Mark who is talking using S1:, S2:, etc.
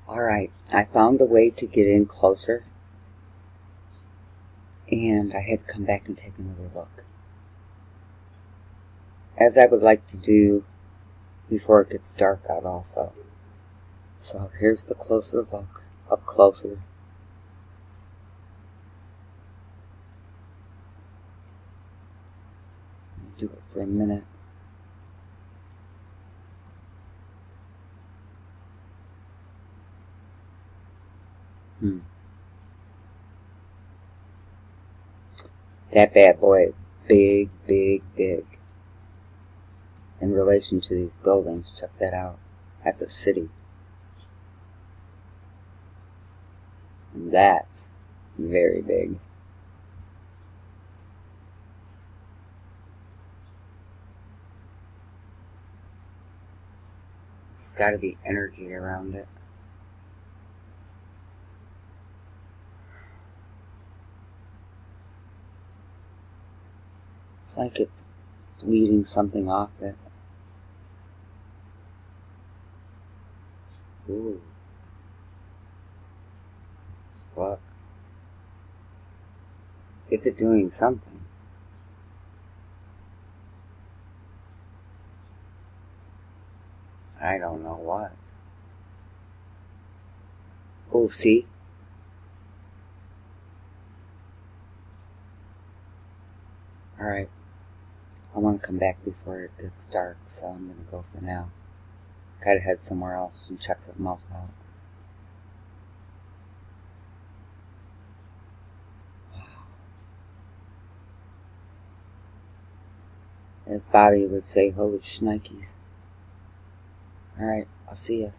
S1: Alright, I found a way to get in closer, and I had to come back and take another look, as I would like to do before it gets dark out also. So here's the closer look, up closer. Do it for a minute. That bad boy is big, big, big. In relation to these buildings, check that out. That's a city. And that's very big. It's got to be energy around it. It's like it's bleeding something off it. Ooh. Look. Is it doing something? I don't know what. Oh, see? Alright. I want to come back before it gets dark, so I'm going to go for now. Gotta head somewhere else and check something else out. As Bobby would say, holy shnikes. Alright, I'll see ya.